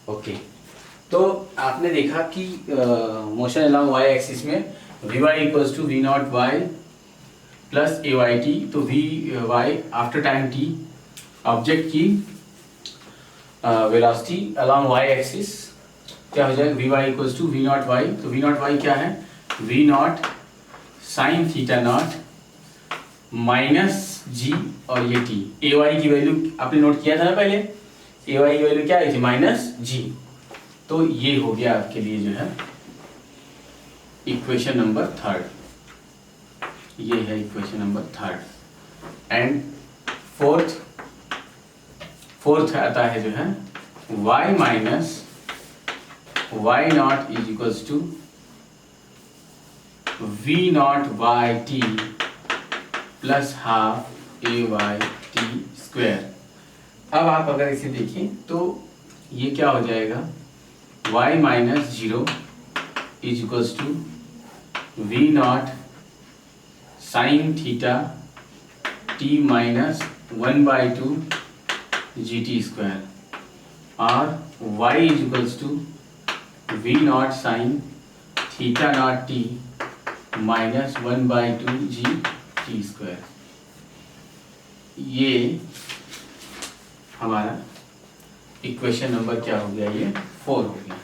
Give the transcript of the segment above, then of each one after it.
Okay, तो आपने देखा कि मोशन अलोंग वाई एक्सिस में V Y equals to we naught Y plus A Y T. तो V Y after time T object की velocity along Y axis क्या हो जाएगा, we Y equals to we naught Y. तो we naught Y क्या है, we naught sine theta naught minus G, और ये टी। ए वाई की वैल्यू आपने नोट किया था ना पहले, ए वाई की वैल्यू क्या आई थी, माइनस जी। तो ये हो गया आपके लिए जो है इक्वेशन नंबर थर्ड, ये है equation number third. And fourth आता है जो है y minus y naught is equals to we naught y t plus half a Y t square. अब आप अगर इसे देखें तो ये क्या हो जाएगा, y minus zero is equals to we naught sine theta t minus 1/2 g t square, और y is equals to we naught sine theta naught t minus 1/2 g t square. ये हमारा इक्वेशन नंबर क्या हो गया, ये 4 हो गया।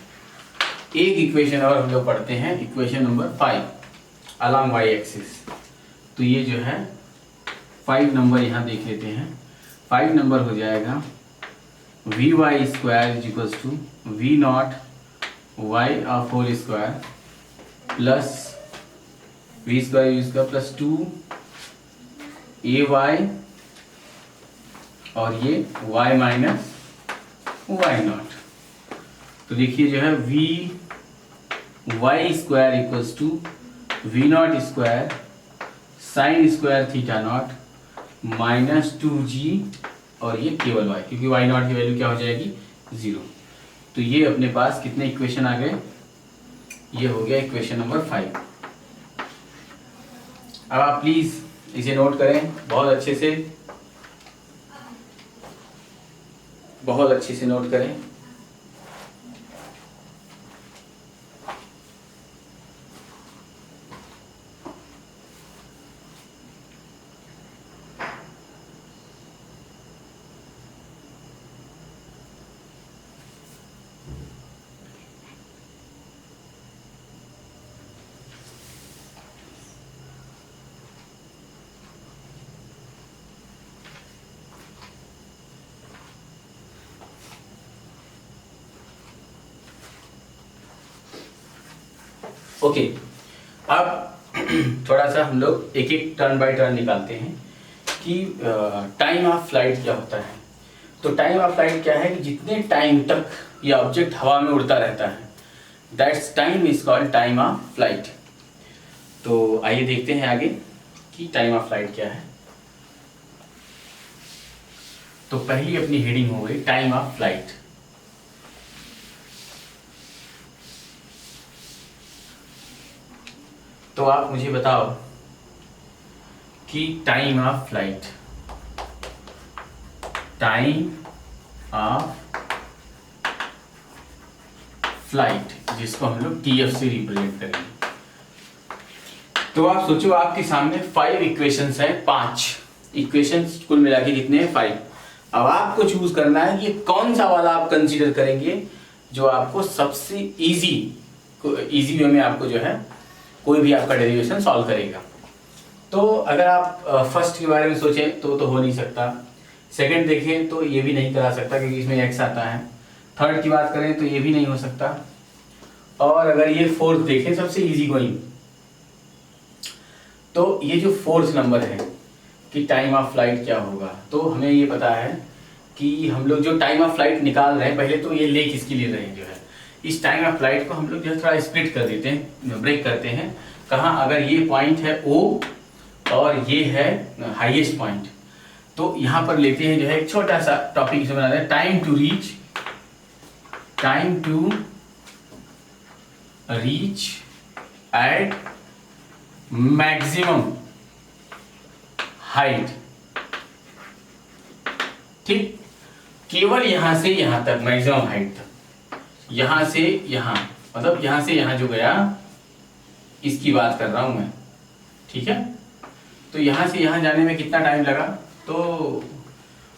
एक इक्वेशन और हम लोग पढ़ते हैं, equation number 5 along Y axis. तो ये जो है 5 नंबर यहाँ देख लेते हैं। 5 नंबर हो जाएगा we Y square is equals to we naught y of whole square plus v square plus 2 a y, और ये y माइनस वाई नॉट। तो देखिए जो है v Y square equals to we naught square sine square theta naught minus 2g, और ये केवल y, क्योंकि y नॉट की वैल्यू क्या हो जाएगी, 0। तो ये अपने पास कितने इक्वेशन आ गए, ये हो गया इक्वेशन नंबर 5। अब आप प्लीज इसे नोट करें बहुत अच्छे से, बहुत अच्छे से नोट करें। ओके, अब थोड़ा सा हम लोग एक एक टर्न बाय टर्न निकालते हैं कि टाइम ऑफ फ्लाइट क्या होता है। तो टाइम ऑफ फ्लाइट क्या है कि जितने टाइम तक ये ऑब्जेक्ट हवा में उड़ता रहता है, that's time is called time of flight. तो आइए देखते हैं आगे कि टाइम ऑफ फ्लाइट क्या है। तो पहली अपनी हेडिंग हो गई टाइम ऑफ फ्लाइट। तो आप मुझे बताओ कि time of flight, time of flight जिसको हम लोग टीएफ से रिप्रेजेंट करेंगे। तो आप सोचो आपके सामने 5 इक्वेशंस हैं, 5 इक्वेशंस कुल मिला के कितने हैं, 5। अब आपको चूज करना है कि कौन सा वाला आप कंसीडर करेंगे जो आपको सबसे इजी वे में आपको जो है कोई भी आपका डेरिवेशन सॉल्व करेगा। तो अगर आप फर्स्ट के बारे में सोचें तो हो नहीं सकता, सेकंड देखें तो ये भी नहीं करा सकता क्योंकि इसमें एक्स आता है, थर्ड की बात करें तो ये भी नहीं हो सकता, और अगर ये फोर्थ देखें सबसे इजी गोइंग, तो ये जो फोर्थ नंबर है कि टाइम ऑफ फ्लाइट क्या होगा। तो हमें ये पता है कि हम लोग जो टाइम ऑफ फ्लाइट निकाल रहे हैं, पहले तो ये ले किसके लिए रहे जो है, इस टाइम ऑफ फ्लाइट को हम लोग जो थोड़ा स्प्लिट कर देते हैं, ब्रेक करते हैं। कहाँ, अगर ये पॉइंट है O और ये है हाईएस्ट पॉइंट, तो यहाँ पर लेते हैं जो है एक छोटा सा टॉपिक से बनाते हैं, time to reach at maximum height. ठीक, केवल यहां से यहां तक मैक्सिमम हाइट तक। यहां से यहां, मतलब यहां से यहां जो गया, इसकी बात कर रहा हूं मैं, ठीक है। तो यहां से यहां जाने में कितना टाइम लगा, तो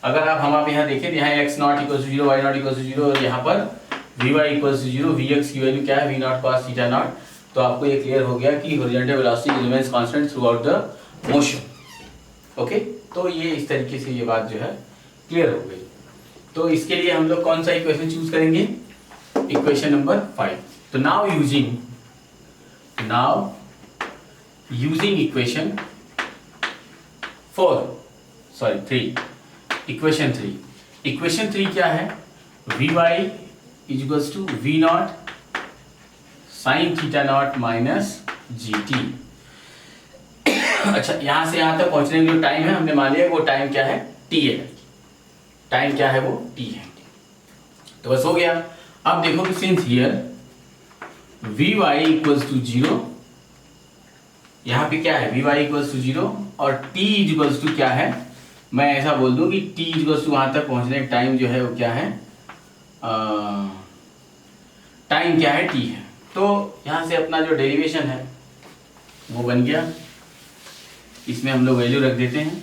अगर आप यहाँ देखें, यहाँ x naught equal to zero, y naught equal to zero, और यहाँ पर v y equal to zero, v x की वैल्यू क्या है, we naught cos theta naught. तो आपको ये क्लियर हो गया कि horizontal velocity remains constant throughout the motion. Okay, तो ये इस तरीके से ये बात जो है क्लियर हो गई। तो इसके लिए हम लोग कौन सा इक्वेशन चूज करेंगे, इक्वेशन नंबर 5। तो नाउ यूजिंग इक्वेशन 3, इक्वेशन 3 क्या है, v y is equals to we naught sine theta naught minus ji t. अच्छा, यहां से यहां तक पहुंचने का जो टाइम है हमने मान लिया वो टाइम क्या है, टी है। टाइम क्या है, वो टी है। तो बस हो गया। अब देखो कि since here v Y equals to zero, यहां पे क्या है, v Y equals to zero, और टी इक्वल्स टू क्या है, मैं ऐसा बोल दूं कि टी इक्वल्स टू वहां तक पहुंचने का टाइम जो है वो क्या है, टाइम क्या है, टी है। तो यहां से अपना जो डेरिवेशन है वो बन गया, इसमें हम लोग वैल्यू रख देते हैं।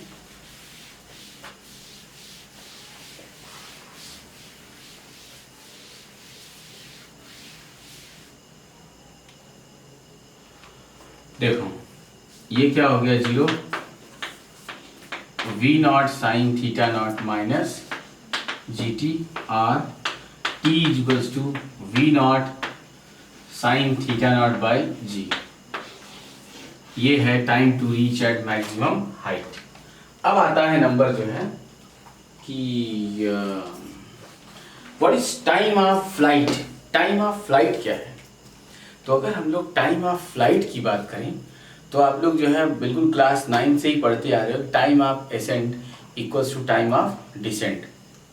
देखो ये क्या हो गया, zero, V naught sine theta naught minus ji T, or T equals to we naught sine theta naught by G. ये है time to reach at maximum height. अब आता है नंबर जो है कि what is time of flight. Time of flight क्या है, तो अगर हम लोग टाइम ऑफ फ्लाइट की बात करें तो आप लोग जो है बिल्कुल क्लास 9 से ही पढ़ते आ रहे हो, time of ascent equals to time of descent.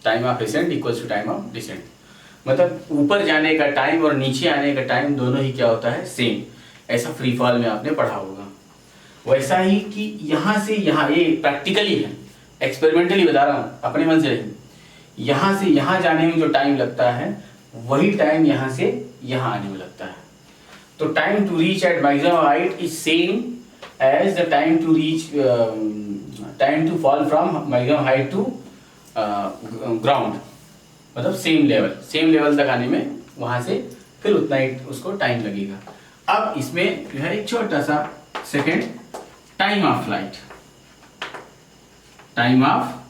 Time of ascent equals to time of descent, मतलब ऊपर जाने का टाइम और नीचे आने का टाइम दोनों ही क्या होता है, सेम। ऐसा फ्री फॉल में आपने पढ़ा होगा। वैसा ही कि यहाँ से यहाँ, ये प्रैक्टिकली है, एक्सपेरिमेंटली बता रहा हूँ, अपने मन से नहीं। यहाँ से यहाँ जाने में जो टाइम लगता है वही टाइम यहाँ से यहाँ आने में लगता है। तो time to reach at maximum height is same as the time to reach, time to fall from maximum height to ground, मतलब सेम लेवल तक आने में वहां से फिर उतना ही उसको टाइम लगेगा। अब इसमें जो है एक छोटा सा second, time of flight. Time of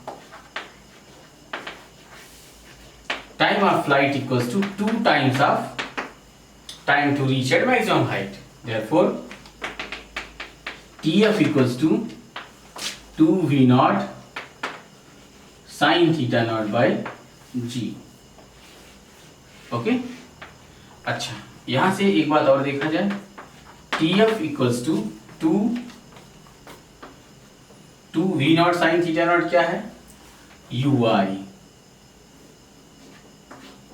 flight equals to 2 times of time to reach at maximum height. Therefore TF equals to 2v naught sine theta naught by G. Okay, अच्छा यहां से एक बात और देखा जाए, TF equals to 2v naught sine theta naught क्या है, UI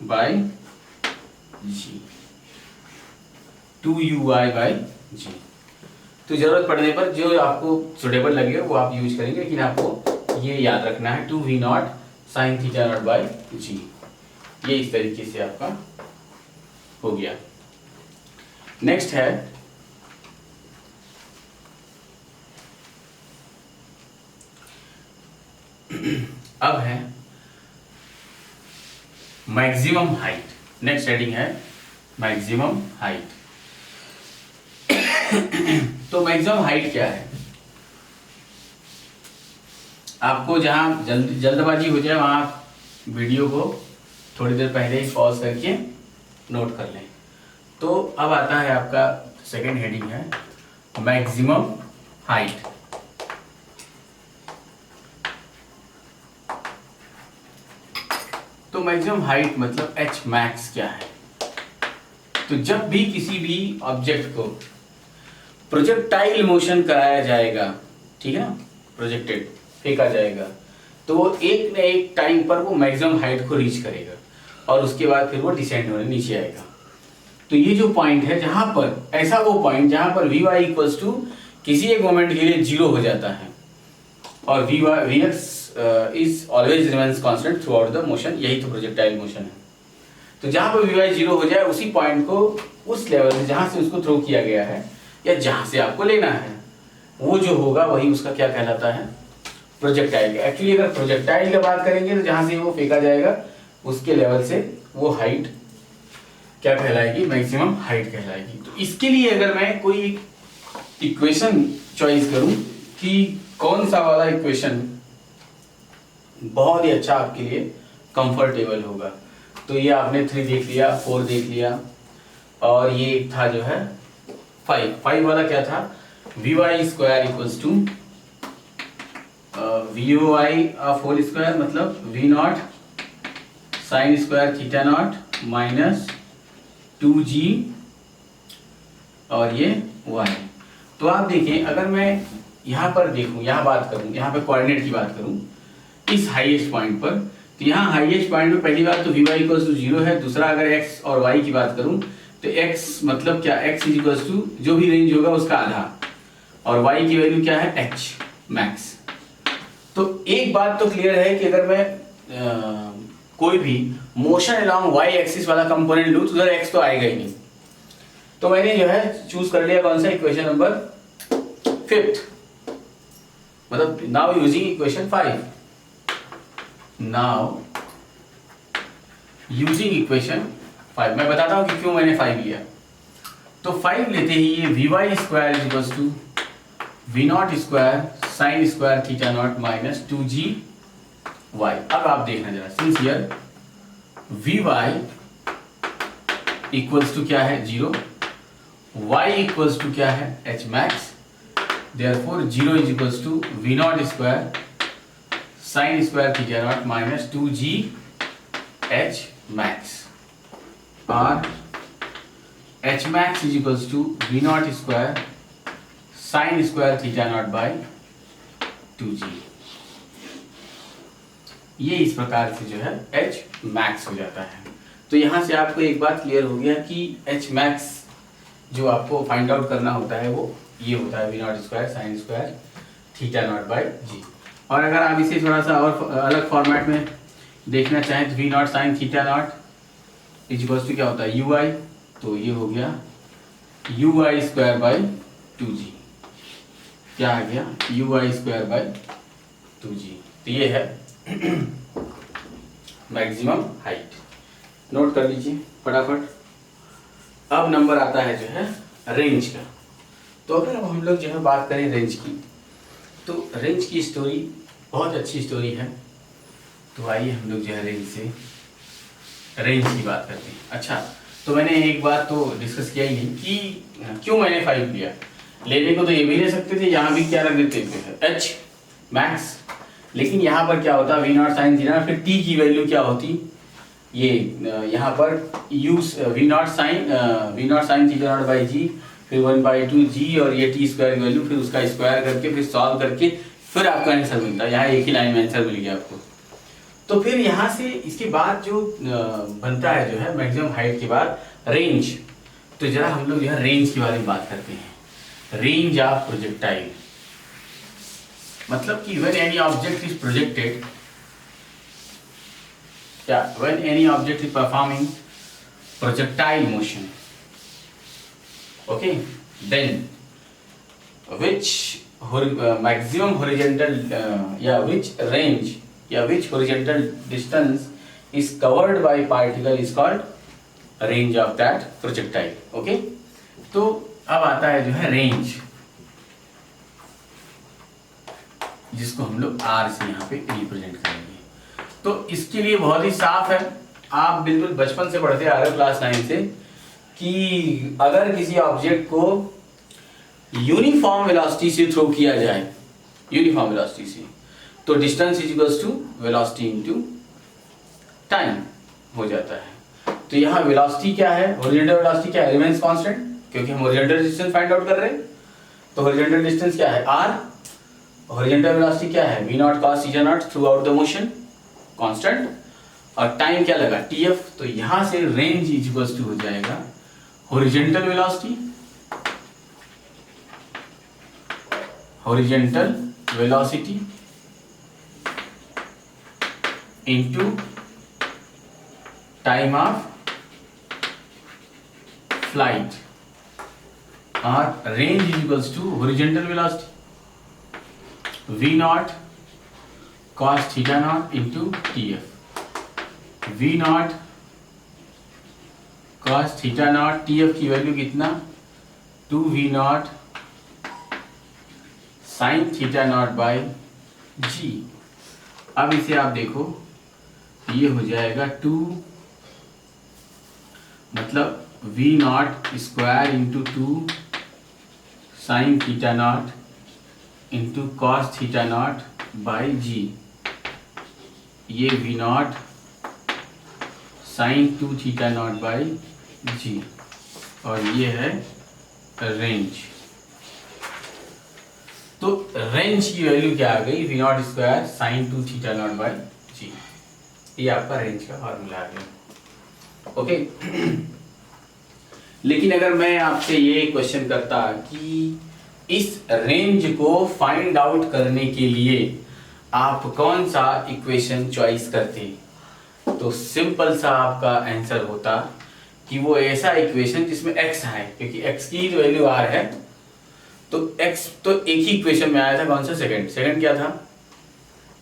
by G, 2UI by G. तो जरूरत पड़ने पर जो आपको सुटेबल लगेगा वो आप यूज करेंगे, लेकिन आपको ये याद रखना है 2v naught sine theta naught by G. ये इस तरीके से आपका हो गया। नेक्स्ट है अब है मैक्सिमम हाइट। नेक्स्ट हेडिंग है मैक्सिमम हाइट। तो मैक्सिमम हाइट क्या है, आपको जहां जल्दबाजी हो जाए वहां वीडियो को थोड़ी देर पहले ही पॉज करके नोट कर लें। तो अब आता है आपका सेकेंड हेडिंग है मैक्सिमम हाइट। तो मैक्सिमम हाइट मतलब एच मैक्स क्या है, तो जब भी किसी भी ऑब्जेक्ट को प्रोजेक्टाइल मोशन कराया जाएगा, ठीक है ना, प्रोजेक्टेड फेंका जाएगा, तो वो एक न एक टाइम पर वो मैक्सिमम हाइट को रीच करेगा और उसके बाद फिर वो डिसेंड होने नीचे आएगा। तो ये जो पॉइंट है जहां पर, ऐसा वो पॉइंट जहां पर वी वाई इक्वल्स टू किसी एक मोमेंट के लिए 0 हो जाता है और v x is always remains constant throughout the motion, यही तो प्रोजेक्टाइल मोशन है। तो जहां पर वी वाई 0 हो जाए उसी पॉइंट को उस लेवल से जहां से उसको थ्रो किया गया है या जहां से आपको लेना है वो जो होगा वही उसका क्या कहलाता है, प्रोजेक्टाइल। एक्चुअली अगर प्रोजेक्टाइल की बात करेंगे तो जहां से वो फेंका जाएगा उसके लेवल से वो हाइट क्या कहलाएगी, मैक्सिमम हाइट कहलाएगी। तो इसके लिए अगर मैं कोई इक्वेशन चॉइस करूं कि कौन सा वाला इक्वेशन बहुत ही अच्छा आपके लिए कंफर्टेबल होगा, तो ये आपने 3 देख लिया, 4 देख लिया, और ये एक था जो है 5 वाला क्या था, V Y square equals to V O Y whole square, मतलब V naught sine square theta naught minus 2g और ये y। तो आप देखें अगर मैं यहाँ पर देखूं, यहाँ बात करूं, यहाँ पे कोऑर्डिनेट की बात करूं इस हाईएस्ट पॉइंट पर, तो यहाँ हाईएस्ट पॉइंट में पहली बात तो वी वाई इक्वल्स टू 0 है। दूसरा अगर x और y की बात करूं तो x मतलब क्या, x इज इक्वल्स टू जो भी रेंज होगा उसका आधा, और y की वैल्यू क्या है, h मैक्स। तो एक बात तो क्लियर है कि अगर मैं कोई भी मोशन अलोंग y एक्सिस वाला कंपोनेंट लूं तो उधर x तो आएगा ही नहीं। तो मैंने जो है चूज कर लिया कौन सा, इक्वेशन नंबर 5, मतलब now using equation 5, now using equation 5। मैं बताता हूं कि क्यों मैंने 5 लिया। तो 5 लेते ही ये v Y square is equals to we naught square sine square theta naught minus 2g y। अब आप देखना जरा, since here v Y equals to क्या है 0, y इक्वल्स टू क्या है h max, therefore 0 is equals to we naught square sine square theta naught minus 2g h max, और h max is equals to we naught square sine square theta naught bye 2g। ये इस प्रकार से जो है h max हो जाता है। तो यहाँ से आपको एक बात क्लियर हो गया कि h मैक्स जो आपको फाइंड आउट करना होता है वो ये होता है we naught square sine square theta naught by G. और अगर आप इसे थोड़ा सा और अलग फॉर्मेट में देखना चाहें तो we naught sine theta naught is equals to क्या होता है यू आई, तो ये हो गया you I square by 2g। क्या आ गया, you I square by 2g। तो ये है मैक्सिमम हाइट, नोट कर लीजिए फटाफट। अब नंबर आता है जो है रेंज का। तो अगर अब हम लोग जो है बात करें रेंज की, तो रेंज की स्टोरी बहुत अच्छी स्टोरी है। तो आइए हम लोग जो है रेंज की बात करते हैं। अच्छा, तो मैंने एक बात तो डिस्कस किया ही नहीं कि क्यों मैंने 5 लिया। लेने को तो ये भी ले सकते थे, यहाँ भी क्या रख देते थे h मैक्स, लेकिन यहाँ पर क्या होता वी नॉट साइन थीटा, फिर t की वैल्यू क्या होती, ये यहाँ पर V naught sine theta naught by G, फिर 1/2g और ये t स्क्वायर की वैल्यू, फिर उसका स्क्वायर करके फिर सॉल्व करके फिर आपका आंसर मिलता है। यहाँ एक ही लाइन में आंसर मिल गया आपको। तो फिर यहाँ से इसके बाद जो बनता है जो है मैक्सिमम हाइट के बाद रेंज। तो जरा हम लोग जो है रेंज के बारे में बात करते हैं। रेंज ऑफ प्रोजेक्टाइल मतलब कि when any object is projected, when any object is performing projectile motion, okay, then which maximum horizontal which range which horizontal distance is covered by particle is called range of that projectile, okay। तो अब आता है जो है range, जिसको हम लोग R से यहाँ पे रिप्रेजेंट करेंगे। तो इसके लिए बहुत ही साफ है, आप बिल्कुल बचपन से पढ़ते आ रहे हो क्लास 9 से, कि अगर किसी ऑब्जेक्ट को यूनिफॉर्म वेलोसिटी से थ्रो किया जाए, यूनिफॉर्म वेलोसिटी से, तो distance is equals to velocity into time हो जाता है। तो यहाँ वेलोसिटी क्या है, हॉरिजॉन्टल वेलोसिटी क्या है, रिमेंस कांस्टेंट, क्योंकि हम हॉरिजॉन्टल डिस्टेंस फाइंड आउट कर रहे हैं। तो हॉरिजॉन्टल डिस्टेंस क्या है r, हॉरिजॉन्टल वेलोसिटी क्या है v not cos theta naught through out the motion constant, और टाइम क्या लगा tf। तो यहां से रेंज इज इक्वल्स टू हो जाएगा horizontal velocity into time of flight, or range is equals to horizontal velocity v naught cos theta naught into tf. v naught cos theta naught, tf की value कितना 2v naught sin theta naught by g। अब इसे आप देखो, ये हो जाएगा 2 मतलब v naught square into 2 sine theta naught into cos theta naught by G. ये v naught sine 2 theta naught by G, और ये है रेंज। तो रेंज की वैल्यू क्या आ गई, v naught square sine 2 theta naught by G. ये आपका रेंज का फॉर्मूला आ गया। ओके लेकिन अगर मैं आपसे ये क्वेश्चन करता कि इस रेंज को फाइंड आउट करने के लिए आप कौन सा इक्वेशन चॉइस करते, तो सिंपल सा आपका आंसर होता कि वो ऐसा इक्वेशन जिसमें x है, क्योंकि x की वैल्यू r है, तो x तो एक ही इक्वेशन में आया था, कौन सा, सेकंड क्या था,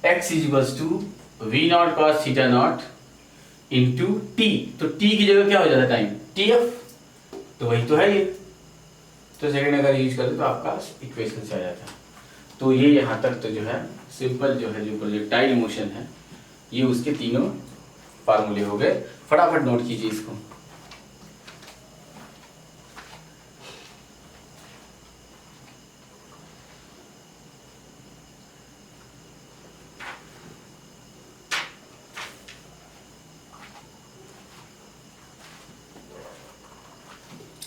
x is equals to we naught cos theta naught into t. तो t की जगह क्या हो जाता टाइम, tf, तो वही तो है ये। तो सेकंड अगर यूज करते तो आपका इक्वेशन से आ जाता। तो ये यहाँ तक तो जो है सिंपल जो है जो प्रोजेक्टाइल मोशन है, ये उसके तीनों फार्मूले हो गए। फटाफट नोट कीजिए इसको।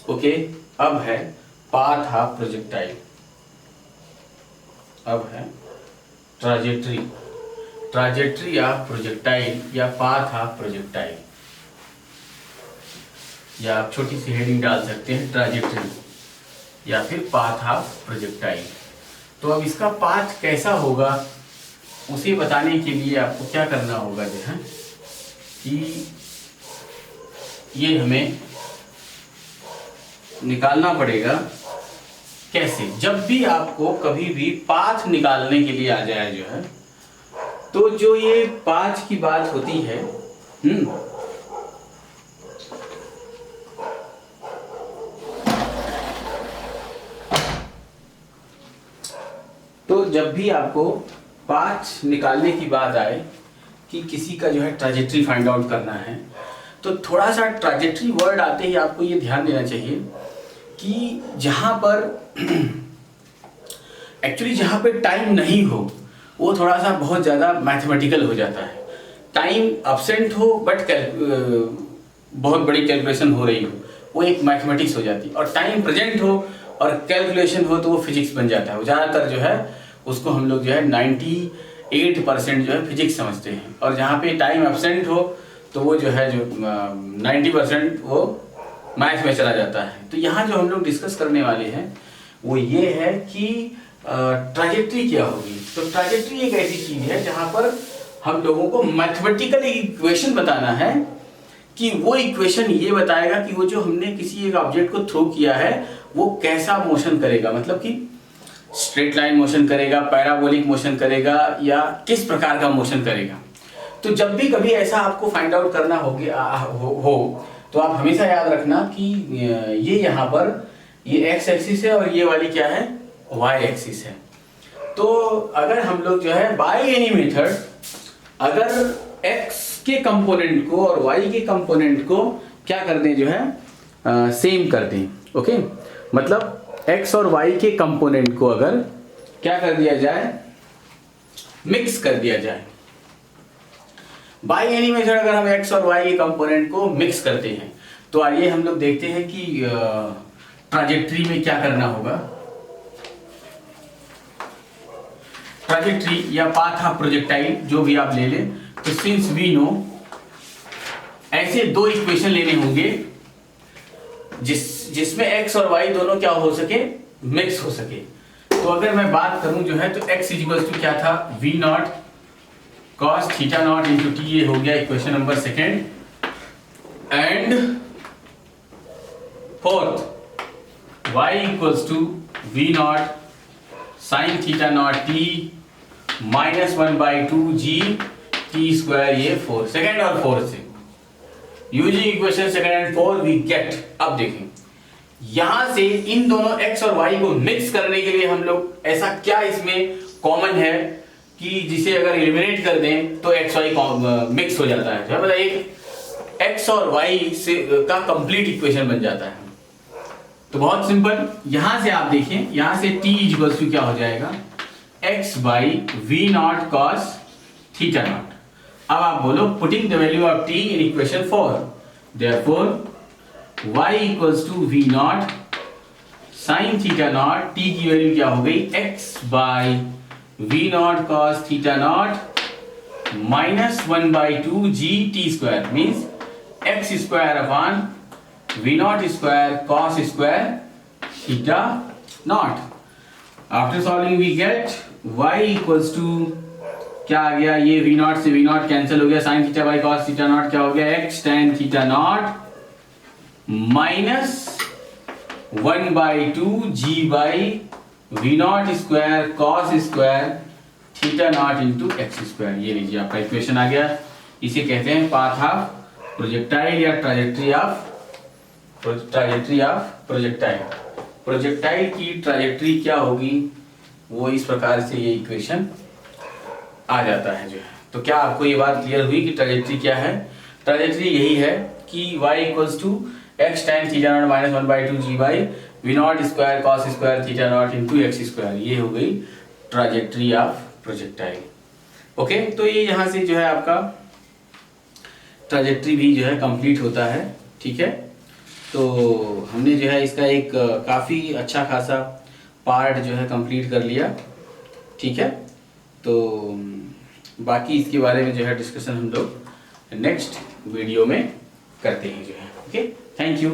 ओके अब है पाथ ऑफ प्रोजेक्टाइल, अब है ट्राजेक्ट्री ऑफ प्रोजेक्टाइल या पाथ ऑफ प्रोजेक्टाइल, या आप छोटी सी हेडिंग डाल सकते हैं ट्राजेक्ट्री या फिर पाथ ऑफ प्रोजेक्टाइल। तो अब इसका पाथ कैसा होगा उसे बताने के लिए आपको क्या करना होगा जो है कि ये हमें निकालना पड़ेगा। कैसे, जब भी आपको कभी भी पाथ निकालने के लिए आ जाए जो है, तो जो ये पाथ की बात होती है, तो जब भी आपको पाथ निकालने की बात आए कि किसी का जो है ट्राजेक्ट्री फाइंड आउट करना है, तो थोड़ा सा ट्राजेक्ट्री वर्ड आते ही आपको ये ध्यान देना चाहिए कि जहाँ पर एक्चुअली जहाँ पे टाइम नहीं हो वो थोड़ा सा बहुत ज़्यादा मैथमेटिकल हो जाता है। टाइम अब्सेंट हो बट बहुत बड़ी कैलकुलेशन हो रही हो, वो एक मैथमेटिक्स हो जाती है, और टाइम प्रेजेंट हो और कैलकुलेशन हो तो वो फिजिक्स बन जाता है। वो ज़्यादातर जो है उसको हम लोग जो है 98% जो है फिजिक्स समझते हैं, और जहाँ पे टाइम एब्सेंट हो तो वो जो है जो 90% वो मैथ में चला जाता है। तो यहाँ जो हम लोग डिस्कस करने वाले हैं वो ये है कि ट्राजेक्ट्री क्या होगी। तो ट्राजेक्ट्री एक ऐसी चीज है जहाँ पर हम लोगों को मैथमेटिकल इक्वेशन बताना है कि वो इक्वेशन ये बताएगा कि वो जो हमने किसी एक ऑब्जेक्ट को थ्रो किया है वो कैसा मोशन करेगा, मतलब कि स्ट्रेट लाइन मोशन करेगा, पैराबोलिक मोशन करेगा, या किस प्रकार का मोशन करेगा। तो जब भी कभी ऐसा आपको फाइंड आउट करना हो तो आप हमेशा याद रखना कि ये यहाँ पर ये एक्स एक्सिस है और ये वाली क्या है, वाई एक्सिस है। तो अगर हम लोग जो है बाय एनी मेथड अगर एक्स के कंपोनेंट को और वाई के कंपोनेंट को क्या कर दें जो है सेम कर दें, ओके, मतलब एक्स और वाई के कंपोनेंट को अगर क्या कर दिया जाए, मिक्स कर दिया जाए। बाय एनी मेथड अगर हम एक्स और वाई के कंपोनेंट को मिक्स करते हैं तो आइए हम लोग देखते हैं कि ट्राजेक्ट्री में क्या करना होगा। ट्राजेक्ट्री या पाथ ऑफ प्रोजेक्टाइल जो भी आप ले लें, तो सिंस वी नो ऐसे दो इक्वेशन लेने होंगे जिसमें एक्स और वाई दोनों क्या हो सके, मिक्स हो सके। तो अगर मैं बात करूं जो है तो एक्स इक्वल्स टू क्या था, v naught cos theta naught into t, ये हो गया equation number second. And four equals to we naught sine theta naught t minus 1/2 g t square, ये 4 सेकेंड और फोर्थ से using equation second and 4 we get. अब देखें यहां से इन दोनों x और y को मिक्स करने के लिए हम लोग ऐसा क्या इसमें कॉमन है कि जिसे अगर एलिमिनेट कर दें तो x y मिक्स हो जाता है, मतलब एक x और y से का कंप्लीट इक्वेशन बन जाता है। तो बहुत सिंपल, यहां से आप देखें, यहां से t इक्वल्स टू क्या हो जाएगा x by v naught cos theta naught. अब आप बोलो putting the value of t in equation 4, therefore y equals to we naught sine theta naught, t की वैल्यू क्या हो गई x by v naught cos theta naught minus 1/2 g t square, means x square upon v naught square cos square theta naught. After solving we get y equals to क्या आ गया, ये we naught से v naught cancel हो गया, sine theta by cos theta naught क्या हो गया x tan theta naught minus 1/2 g by v naught square cos square theta naught into x square. ये लीजिए आपका इक्वेशन आ गया। इसे कहते हैं पाथ ऑफ प्रोजेक्टाइल या ट्राजेक्ट्री ऑफ प्रोजेक्टाइल। प्रोजेक्टाइल की ट्राजेक्ट्री क्या होगी वो इस प्रकार से ये इक्वेशन आ जाता है जो है। तो क्या आपको ये बात क्लियर हुई कि ट्राजेक्ट्री क्या है? ट्राजेक्ट्री यही है कि y equals to x tan theta naught minus 1/2 g by v naught square cos square theta naught into x square. ये हो गई ट्राजेक्ट्री ऑफ प्रोजेक्टाइल। ओके, तो ये यहाँ से जो है आपका ट्राजेक्ट्री भी जो है कंप्लीट होता है। ठीक है, तो हमने जो है इसका एक काफ़ी अच्छा खासा पार्ट जो है कंप्लीट कर लिया। ठीक है, तो बाकी इसके बारे में जो है डिस्कशन हम लोग नेक्स्ट वीडियो में करते हैं जो है। Okay, thank you.